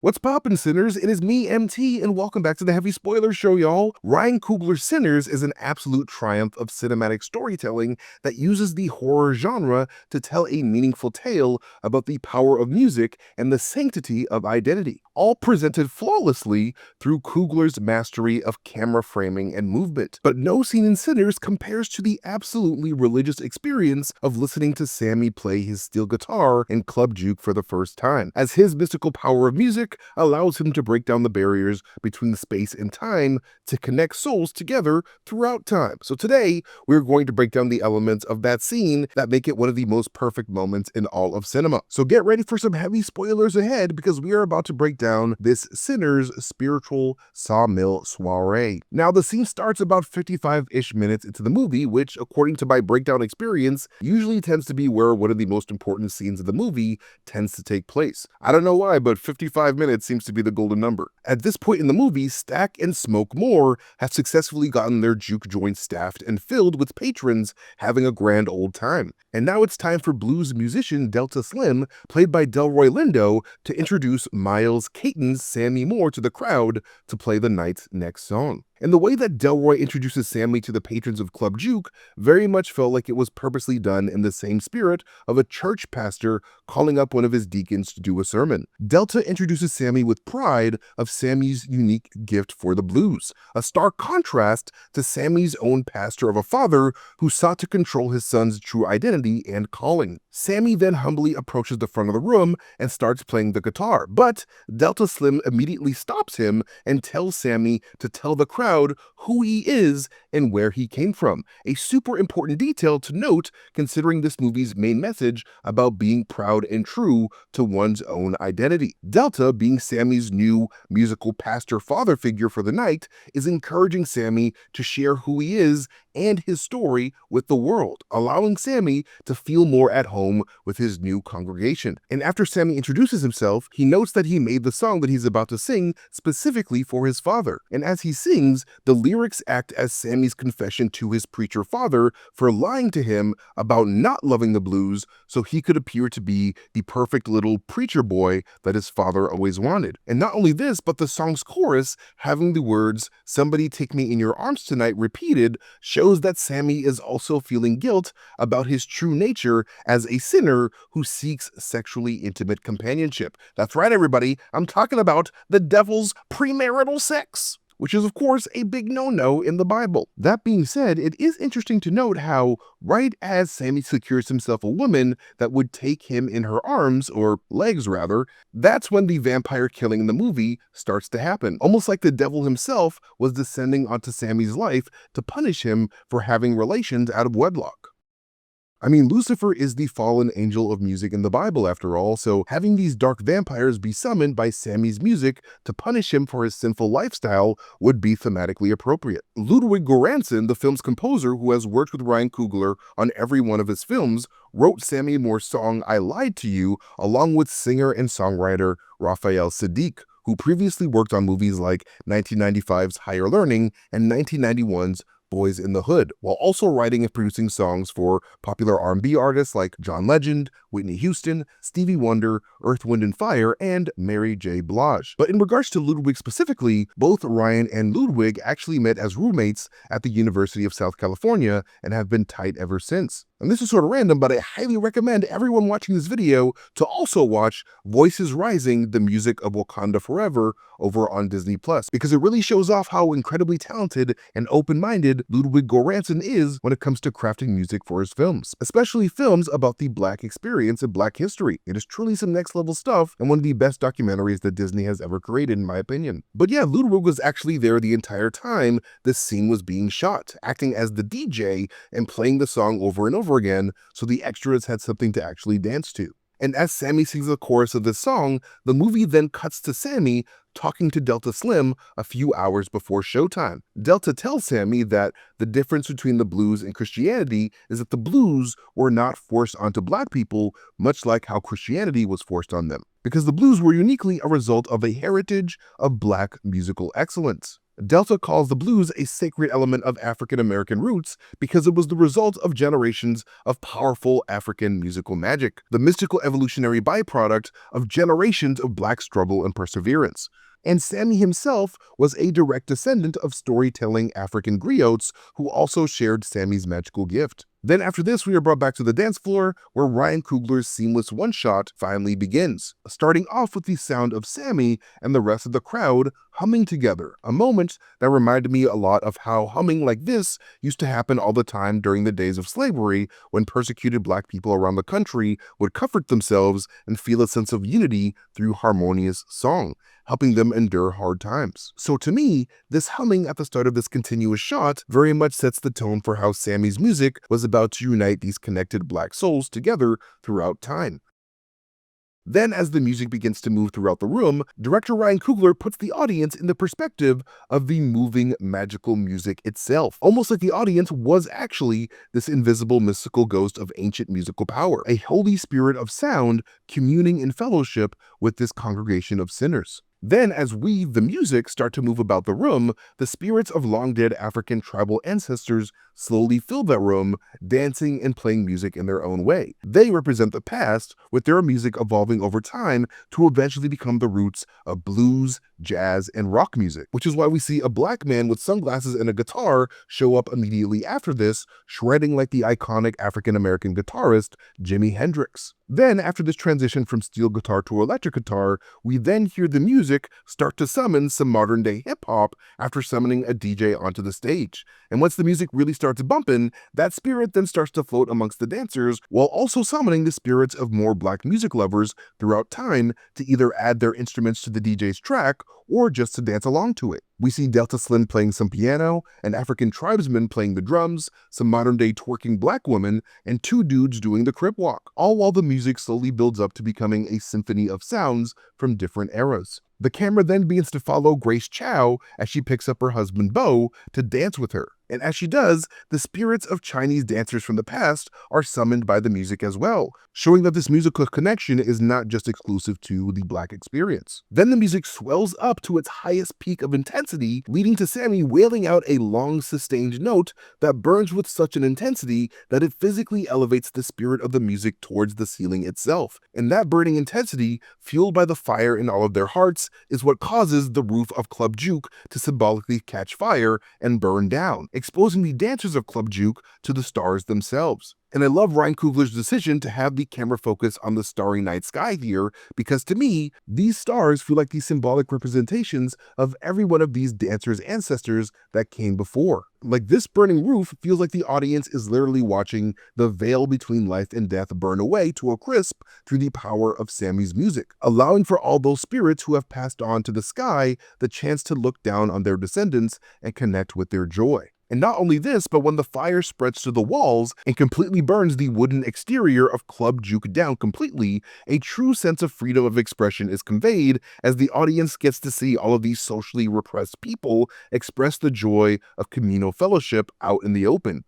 What's poppin', Sinners? It is me, MT, and welcome back to the Heavy Spoiler Show, y'all. Ryan Coogler's Sinners is an absolute triumph of cinematic storytelling that uses the horror genre to tell a meaningful tale about the power of music and the sanctity of identity, all presented flawlessly through Coogler's mastery of camera framing and movement. But no scene in Sinners compares to the absolutely religious experience of listening to Sammy play his steel guitar in Club Juke for the first time, as his mystical power of music allows him to break down the barriers between space and time to connect souls together throughout time. So today, we're going to break down the elements of that scene that make it one of the most perfect moments in all of cinema. So get ready for some heavy spoilers ahead, because we are about to break down this Sinners spiritual sawmill soiree. Now, the scene starts about 55-ish minutes into the movie, which, according to my breakdown experience, usually tends to be where one of the most important scenes of the movie tends to take place. I don't know why, but 55 minutes seems to be the golden number. At this point in the movie, Stack and Smoke Moore have successfully gotten their juke joint staffed and filled with patrons having a grand old time. And now it's time for blues musician Delta Slim, played by Delroy Lindo, to introduce Miles Caton's Sammy Moore to the crowd to play the night's next song. And the way that Delroy introduces Sammy to the patrons of Club Juke very much felt like it was purposely done in the same spirit of a church pastor calling up one of his deacons to do a sermon. Delta introduces Sammy with pride of Sammy's unique gift for the blues, a stark contrast to Sammy's own pastor of a father who sought to control his son's true identity and calling. Sammy then humbly approaches the front of the room and starts playing the guitar, but Delta Slim immediately stops him and tells Sammy to tell the crowd who he is and where he came from. A super important detail to note, considering this movie's main message about being proud and true to one's own identity. Delta, being Sammy's new musical pastor father figure for the night, is encouraging Sammy to share who he is and his story with the world, allowing Sammy to feel more at home with his new congregation. And after Sammy introduces himself, he notes that he made the song that he's about to sing specifically for his father. And as he sings, the lyrics act as Sammy's confession to his preacher father for lying to him about not loving the blues so he could appear to be the perfect little preacher boy that his father always wanted. And not only this, but the song's chorus, having the words, "Somebody take me in your arms tonight," repeated, shows that Sammy is also feeling guilt about his true nature as a sinner who seeks sexually intimate companionship. That's right, everybody. I'm talking about the devil's premarital sex, which is, of course, a big no-no in the Bible. That being said, it is interesting to note how, right as Sammy secures himself a woman that would take him in her arms, or legs rather, that's when the vampire killing in the movie starts to happen. Almost like the devil himself was descending onto Sammy's life to punish him for having relations out of wedlock. I mean, Lucifer is the fallen angel of music in the Bible after all, so having these dark vampires be summoned by Sammy's music to punish him for his sinful lifestyle would be thematically appropriate. Ludwig Göransson, the film's composer who has worked with Ryan Coogler on every one of his films, wrote Sammy Moore's song "I Lied to You" along with singer and songwriter Raphael Saadiq, who previously worked on movies like 1995's Higher Learning and 1991's Boys in the Hood, while also writing and producing songs for popular R&B artists like John Legend, Whitney Houston, Stevie Wonder, Earth, Wind & Fire, and Mary J. Blige. But in regards to Ludwig specifically, both Ryan and Ludwig actually met as roommates at the University of South California and have been tight ever since. And this is sort of random, but I highly recommend everyone watching this video to also watch Voices Rising, the music of Wakanda Forever over on Disney+, because it really shows off how incredibly talented and open-minded Ludwig Göransson is when it comes to crafting music for his films, especially films about the Black experience and Black history. It is truly some next-level stuff and one of the best documentaries that Disney has ever created, in my opinion. But yeah, Ludwig was actually there the entire time this scene was being shot, acting as the DJ and playing the song over and over again, so the extras had something to actually dance to. And as Sammy sings the chorus of this song, the movie then cuts to Sammy talking to Delta Slim a few hours before showtime. Delta tells Sammy that the difference between the blues and Christianity is that the blues were not forced onto Black people, much like how Christianity was forced on them, because the blues were uniquely a result of a heritage of Black musical excellence. Delta calls the blues a sacred element of African American roots because it was the result of generations of powerful African musical magic, the mystical evolutionary byproduct of generations of Black struggle and perseverance. And Sammy himself was a direct descendant of storytelling African griots who also shared Sammy's magical gift. Then after this, we are brought back to the dance floor, where Ryan Coogler's seamless one-shot finally begins, starting off with the sound of Sammy and the rest of the crowd humming together, a moment that reminded me a lot of how humming like this used to happen all the time during the days of slavery, when persecuted Black people around the country would comfort themselves and feel a sense of unity through harmonious song, helping them endure hard times. So to me, this humming at the start of this continuous shot very much sets the tone for how Sammy's music was about to unite these connected Black souls together throughout time. Then, as the music begins to move throughout the room, director Ryan Coogler puts the audience in the perspective of the moving, magical music itself, almost like the audience was actually this invisible, mystical ghost of ancient musical power, a holy spirit of sound communing in fellowship with this congregation of sinners. Then, as we, the music, start to move about the room, the spirits of long-dead African tribal ancestors slowly fill that room, dancing and playing music in their own way. They represent the past, with their music evolving over time to eventually become the roots of blues, jazz, and rock music, which is why we see a Black man with sunglasses and a guitar show up immediately after this, shredding like the iconic African-American guitarist Jimi Hendrix. Then, after this transition from steel guitar to electric guitar, we then hear the music start to summon some modern-day hip-hop after summoning a DJ onto the stage. And once the music really starts bumping, that spirit then starts to float amongst the dancers, while also summoning the spirits of more Black music lovers throughout time to either add their instruments to the DJ's track or just to dance along to it. We see Delta Slim playing some piano, an African tribesman playing the drums, some modern-day twerking Black women, and two dudes doing the crip walk, all while the music slowly builds up to becoming a symphony of sounds from different eras. The camera then begins to follow Grace Chow as she picks up her husband Bo to dance with her. And as she does, the spirits of Chinese dancers from the past are summoned by the music as well, showing that this musical connection is not just exclusive to the Black experience. Then the music swells up to its highest peak of intensity, leading to Sammy wailing out a long sustained note that burns with such an intensity that it physically elevates the spirit of the music towards the ceiling itself. And that burning intensity, fueled by the fire in all of their hearts, is what causes the roof of Club Juke to symbolically catch fire and burn down, exposing the dancers of Club Juke to the stars themselves. And I love Ryan Coogler's decision to have the camera focus on the starry night sky here, because to me, these stars feel like these symbolic representations of every one of these dancers' ancestors that came before. Like, this burning roof feels like the audience is literally watching the veil between life and death burn away to a crisp through the power of Sammy's music, allowing for all those spirits who have passed on to the sky the chance to look down on their descendants and connect with their joy. And not only this, but when the fire spreads to the walls and completely burns the wooden exterior of Club Juke down completely, a true sense of freedom of expression is conveyed as the audience gets to see all of these socially repressed people express the joy of communal fellowship out in the open.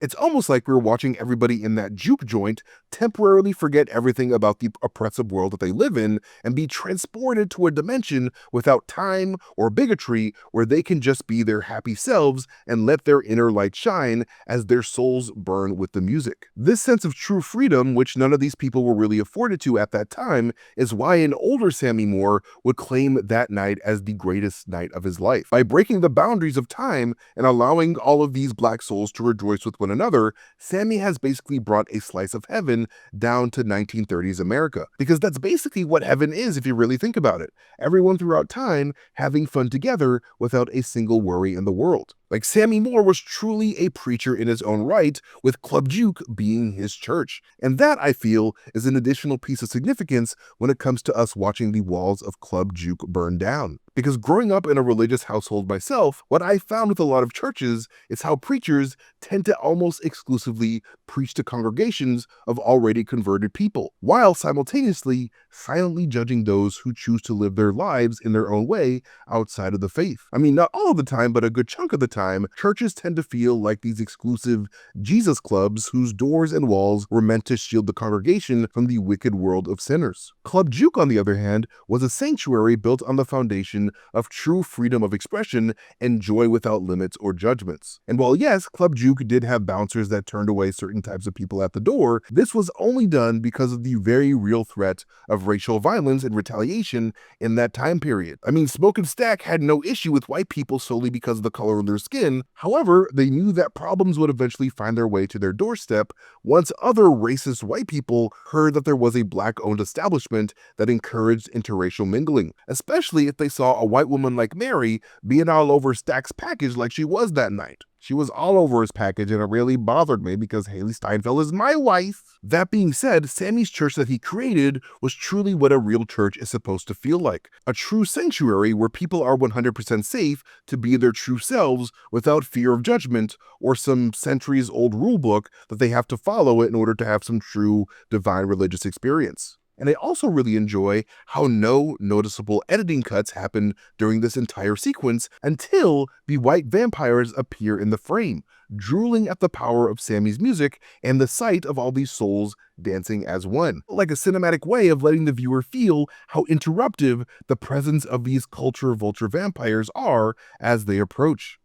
It's almost like we're watching everybody in that juke joint temporarily forget everything about the oppressive world that they live in and be transported to a dimension without time or bigotry, where they can just be their happy selves and let their inner light shine as their souls burn with the music. This sense of true freedom, which none of these people were really afforded to at that time, is why an older Sammy Moore would claim that night as the greatest night of his life. By breaking the boundaries of time and allowing all of these Black souls to rejoice with one another, Sammy has basically brought a slice of heaven down to 1930s America. Because that's basically what heaven is if you really think about it. Everyone throughout time having fun together without a single worry in the world. Like, Sammy Moore was truly a preacher in his own right, with Club Juke being his church. And that, I feel, is an additional piece of significance when it comes to us watching the walls of Club Juke burn down. Because growing up in a religious household myself, what I found with a lot of churches is how preachers tend to almost exclusively preach to congregations of already converted people, while simultaneously silently judging those who choose to live their lives in their own way outside of the faith. I mean, not all of the time, but a good chunk of the time, churches tend to feel like these exclusive Jesus clubs whose doors and walls were meant to shield the congregation from the wicked world of sinners. Club Juke, on the other hand, was a sanctuary built on the foundation of true freedom of expression and joy without limits or judgments. And while yes, Club Juke did have bouncers that turned away certain types of people at the door, this was only done because of the very real threat of racial violence and retaliation in that time period. I mean, Smoke and Stack had no issue with white people solely because of the color of their skin. However, they knew that problems would eventually find their way to their doorstep once other racist white people heard that there was a black-owned establishment that encouraged interracial mingling, especially if they saw a white woman like Mary being all over Stack's package like she was that night. She was all over his package, and it really bothered me because Haley Steinfeld is my wife. That being said, Sammy's church that he created was truly what a real church is supposed to feel like. A true sanctuary where people are 100% safe to be their true selves without fear of judgment or some centuries-old rulebook that they have to follow in order to have some true divine religious experience. And I also really enjoy how no noticeable editing cuts happen during this entire sequence until the white vampires appear in the frame, drooling at the power of Sammy's music and the sight of all these souls dancing as one, like a cinematic way of letting the viewer feel how interruptive the presence of these culture vulture vampires are as they approach.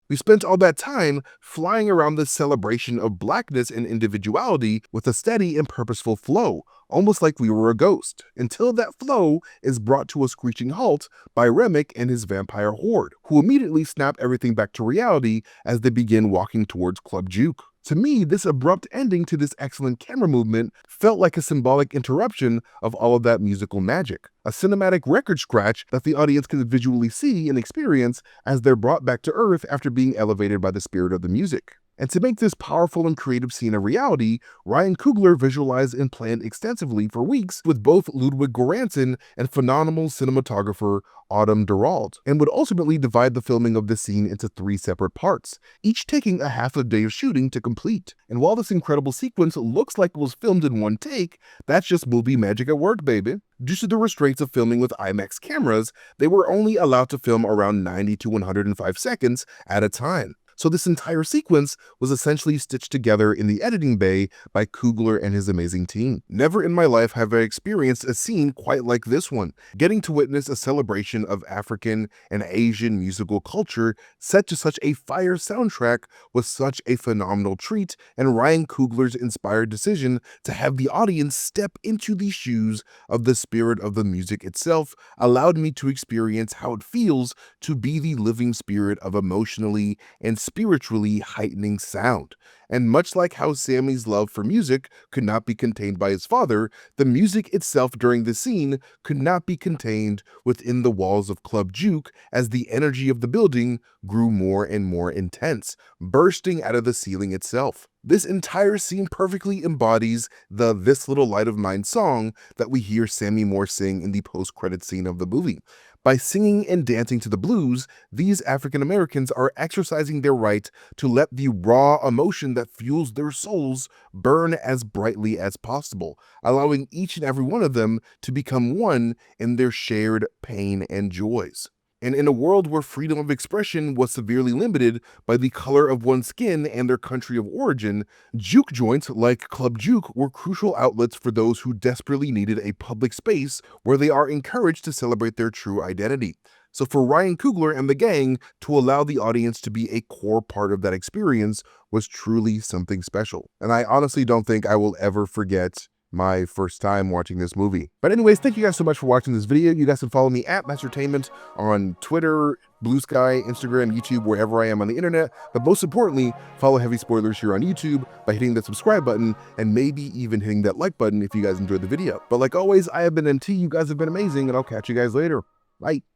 We spent all that time flying around this celebration of blackness and individuality with a steady and purposeful flow, almost like we were a ghost, until that flow is brought to a screeching halt by Remick and his vampire horde, who immediately snap everything back to reality as they begin walking towards Club Juke. To me, this abrupt ending to this excellent camera movement felt like a symbolic interruption of all of that musical magic, a cinematic record scratch that the audience can visually see and experience as they're brought back to Earth after being elevated by the spirit of the music. And to make this powerful and creative scene a reality, Ryan Coogler visualized and planned extensively for weeks with both Ludwig Göransson and phenomenal cinematographer Autumn Durald, and would ultimately divide the filming of this scene into 3 separate parts, each taking a half a day of shooting to complete. And while this incredible sequence looks like it was filmed in one take, that's just movie magic at work, baby. Due to the restraints of filming with IMAX cameras, they were only allowed to film around 90 to 105 seconds at a time. So this entire sequence was essentially stitched together in the editing bay by Coogler and his amazing team. Never in my life have I experienced a scene quite like this one, getting to witness a celebration of African and Asian musical culture set to such a fire soundtrack was such a phenomenal treat, and Ryan Coogler's inspired decision to have the audience step into the shoes of the spirit of the music itself allowed me to experience how it feels to be the living spirit of emotionally and spiritually heightening sound. And much like how Sammy's love for music could not be contained by his father, the music itself during the scene could not be contained within the walls of Club Juke as the energy of the building grew more and more intense, bursting out of the ceiling itself. This entire scene perfectly embodies the "This Little Light of Mine" song that we hear Sammy Moore sing in the post-credit scene of the movie. By singing and dancing to the blues, these African Americans are exercising their right to let the raw emotion that fuels their souls burn as brightly as possible, allowing each and every one of them to become one in their shared pain and joys. And in a world where freedom of expression was severely limited by the color of one's skin and their country of origin, juke joints like Club Juke were crucial outlets for those who desperately needed a public space where they are encouraged to celebrate their true identity. So for Ryan Coogler and the gang to allow the audience to be a core part of that experience was truly something special. And I honestly don't think I will ever forget my first time watching this movie. But anyways, thank you guys so much for watching this video. You guys can follow me at Mastertainment on Twitter, Blue Sky, Instagram, YouTube, wherever I am on the internet. But most importantly, follow Heavy Spoilers here on YouTube by hitting that subscribe button and maybe even hitting that like button if you guys enjoyed the video. But like always, I have been MT, you guys have been amazing, and I'll catch you guys later. Bye.